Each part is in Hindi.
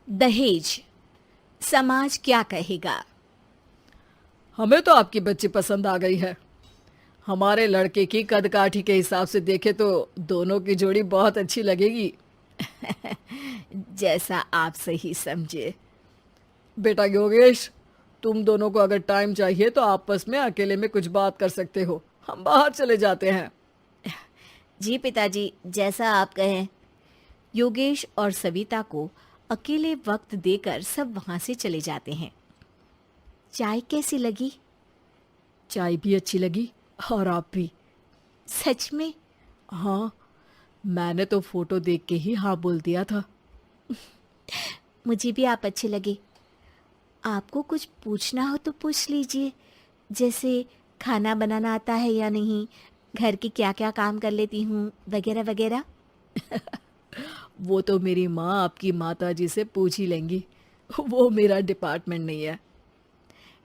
दहेज, समाज क्या कहेगा। हमें तो आपकी बच्ची पसंद आ गई है। हमारे लड़के की कद काठी के हिसाब से देखे तो दोनों की जोड़ी बहुत अच्छी लगेगी। जैसा आप सही समझे। बेटा योगेश, तुम दोनों को अगर टाइम चाहिए तो आपस में अकेले में कुछ बात कर सकते हो। हम बाहर चले जाते हैं। जी पिताजी, जैसा आप कहें। योगेश और सविता को अकेले वक्त देकर सब वहां से चले जाते हैं। चाय कैसी लगी? चाय भी अच्छी लगी और आप भी। सच में? हाँ, मैंने तो फोटो देख के ही हाँ बोल दिया था। मुझे भी आप अच्छे लगे। आपको कुछ पूछना हो तो पूछ लीजिए, जैसे खाना बनाना आता है या नहीं, घर के क्या क्या काम कर लेती हूँ, वगैरह वगैरह। वो तो मेरी माँ आपकी माता जी से पूछ ही लेंगी। वो मेरा डिपार्टमेंट नहीं है।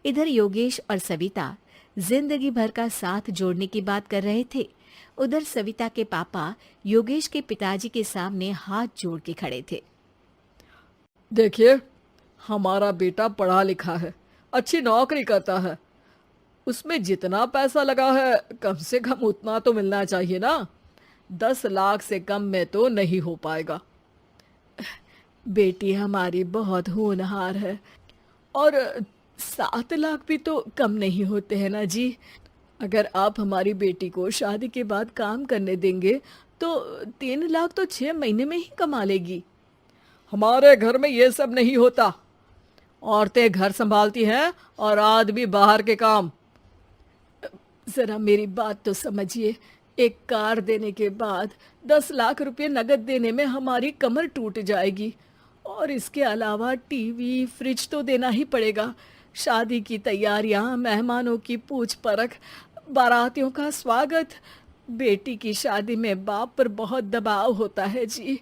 इधर योगेश और सविता जिंदगी भर का साथ जोड़ने की बात कर रहे थे। उधर सविता के पापा योगेश के पिताजी के सामने हाथ जोड़ के खड़े थे। देखिए, हमारा बेटा पढ़ा लिखा है, अच्छी नौकरी करता है। उसमें जितना पैसा लगा है कम से कम उतना तो मिलना चाहिए ना। 10 लाख से कम में तो नहीं हो पाएगा। बेटी हमारी बहुत होनहार है और 7 लाख भी तो कम नहीं होते हैं ना जी। अगर आप हमारी बेटी को शादी के बाद काम करने देंगे तो 3 लाख तो 6 महीने में ही कमा लेगी। हमारे घर में ये सब नहीं होता। औरतें घर संभालती हैं और आदमी बाहर के काम। जरा मेरी बात तो समझिए। एक कार देने के बाद 10 लाख रुपए नगद देने में हमारी कमर टूट जाएगी। और इसके अलावा टीवी फ्रिज तो देना ही पड़ेगा। शादी की तैयारियां, मेहमानों की पूछ परख, बारातियों का स्वागत। बेटी की शादी में बाप पर बहुत दबाव होता है जी।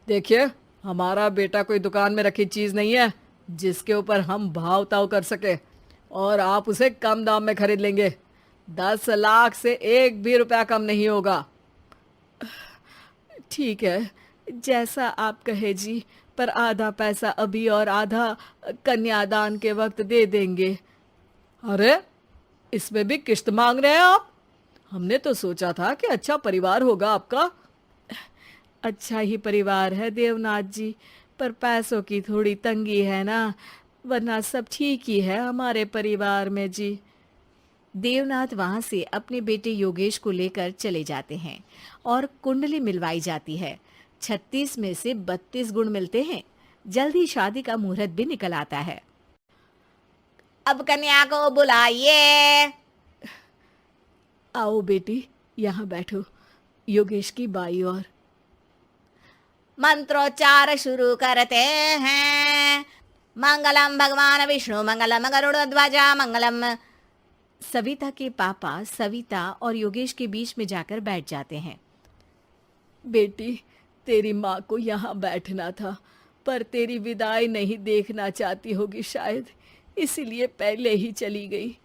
देखिए, हमारा बेटा कोई दुकान में रखी चीज नहीं है जिसके ऊपर हम भाव ताव कर सके और आप उसे कम दाम में खरीद लेंगे। 10 लाख से एक भी रुपया कम नहीं होगा। ठीक है, जैसा आप कहे जी, पर आधा पैसा अभी और आधा कन्यादान के वक्त दे देंगे। अरे, इसमें भी किश्त मांग रहे हैं आप? हमने तो सोचा था कि अच्छा परिवार होगा आपका। अच्छा ही परिवार है देवनाथ जी, पर पैसों की थोड़ी तंगी है ना, वरना सब ठीक ही है हमारे परिवार में जी। देवनाथ वहां से अपने बेटे योगेश को लेकर चले जाते हैं और कुंडली मिलवाई जाती है। 36 में से 32 गुण मिलते हैं। जल्द ही शादी का मुहूर्त भी निकल आता है। अब कन्या को बुलाइए। आओ बेटी, यहाँ बैठो, योगेश की बाई और। मंत्रोच्चार शुरू करते हैं। मंगलम भगवान विष्णु मंगलम गरुड़ध्वजा मंगलम। सविता के पापा सविता और योगेश के बीच में जाकर बैठ जाते हैं। बेटी, तेरी माँ को यहाँ बैठना था, पर तेरी विदाई नहीं देखना चाहती होगी शायद, इसीलिए पहले ही चली गई।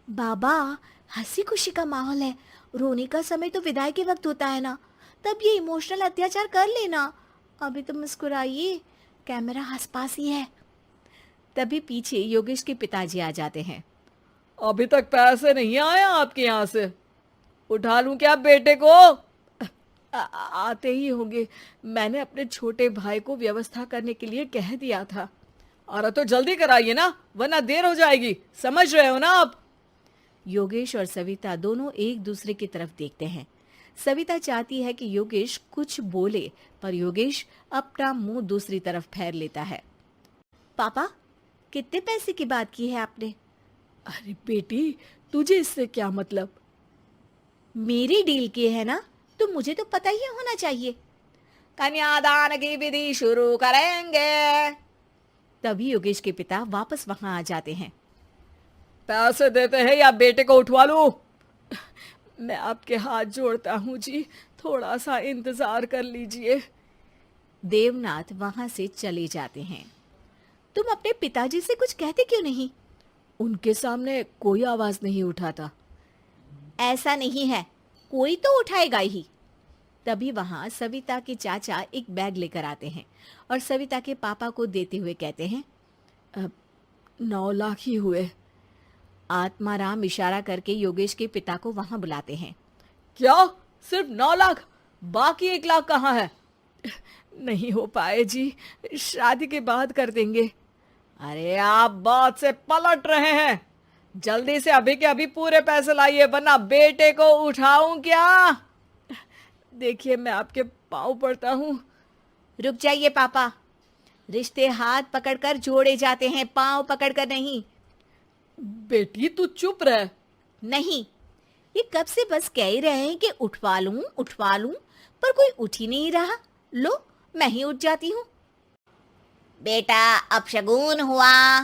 बाबा, हंसी खुशी का माहौल है, रोने का समय तो विदाई के वक्त होता है ना, तब ये इमोशनल अत्याचार कर लेना। अभी तो मुस्कुराइए, कैमरा आसपास ही है। तभी पीछे योगेश के पिताजी आ जाते हैं। अभी तक पैसे नहीं आए आपके यहाँ से? उठा लूं क्या बेटे को? आते ही होंगे, मैंने अपने छोटे भाई को व्यवस्था करने के लिए कह दिया था। अरे तो जल्दी कराइए ना, वरना देर हो जाएगी। समझ रहे हो ना आप? योगेश और सविता दोनों एक दूसरे की तरफ देखते हैं। सविता चाहती है कि योगेश कुछ बोले, पर योगेश अपना मुंह दूसरी तरफ फेर लेता है। पापा, कितने पैसे की बात की है आपने? अरे बेटी, तुझे इससे क्या मतलब? मेरी डील की है ना, तो मुझे तो पता ही होना चाहिए। कन्यादान की विधि शुरू करेंगे। तभी योगेश के पिता वापस वहां आ जाते हैं। पैसे देते हैं या बेटे को उठवा लूं? मैं आपके हाथ जोड़ता हूँ जी, थोड़ा सा इंतजार कर लीजिए। देवनाथ वहां से चले जाते हैं। तुम अपने पिताजी से कुछ कहते क्यों नहीं? उनके सामने कोई आवाज नहीं उठाता। ऐसा नहीं है, कोई तो उठाएगा ही। तभी वहां सविता के चाचा एक बैग लेकर आते हैं और सविता के पापा को देते हुए कहते हैं, 9 लाख ही हुए। आत्माराम इशारा करके योगेश के पिता को वहां बुलाते हैं। क्या? सिर्फ 9 लाख? बाकी 1 लाख कहाँ है? नहीं हो पाए जी, शादी के बाद कर देंगे। अरे आप बात से पलट रहे हैं। जल्दी से अभी के अभी पूरे पैसे लाइए, वरना बेटे को उठाऊं क्या? देखिए मैं आपके पाँव पड़ता हूँ। रुक जाइए पापा, रिश्ते हाथ पकड़कर जोड़े जाते हैं, पांव पकड़कर नहीं। बेटी तू चुप रह। नहीं, ये कब से बस कह ही रहे हैं कि उठवा लूं, पर कोई उठ ही नहीं रहा। लो, मैं ही उठ जाती हूँ। बेटा, अपशगुन हुआ।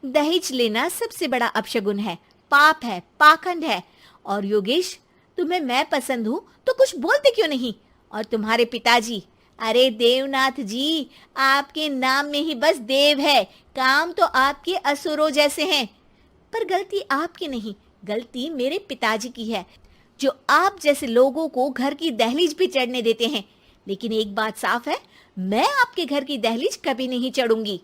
दहेज लेना सबसे बड़ा अपशगुन है, पाप है, पाखंड है। और योगेश, तुम्हें मैं पसंद हूँ तो कुछ बोलते क्यों नहीं? और तुम्हारे पिताजी, अरे देवनाथ जी, आपके नाम में ही बस देव है, काम तो आपके असुरों जैसे हैं। पर गलती आपकी नहीं, गलती मेरे पिताजी की है, जो आप जैसे लोगों को घर की दहलीज भी चढ़ने देते हैं। लेकिन एक बात साफ है, मैं आपके घर की दहलीज कभी नहीं चढ़ूंगी।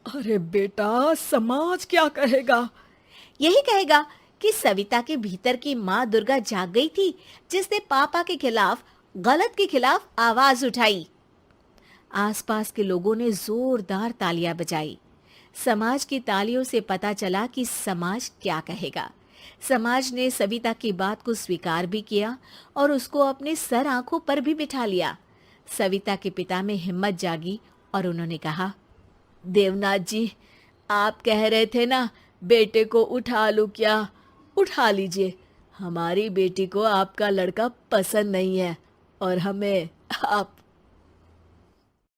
अरे बेटा, समाज क्या कहेगा? यही कहेगा कि सविता के भीतर की माँ दुर्गा जाग गई थी, जिसने पापा के खिलाफ, गलत के खिलाफ आवाज उठाई। आसपास के लोगों ने जोरदार तालियां बजाई। समाज की तालियों से पता चला कि समाज क्या कहेगा। समाज ने सविता की बात को स्वीकार भी किया और उसको अपने सर आंखों पर भी बिठा लिया। सविता के पिता में हिम्मत जागी और उन्होंने कहा, देवनाथ जी, आप कह रहे थे ना बेटे को उठा लूं क्या? उठा लीजिए। हमारी बेटी को आपका लड़का पसंद नहीं है और हमें आप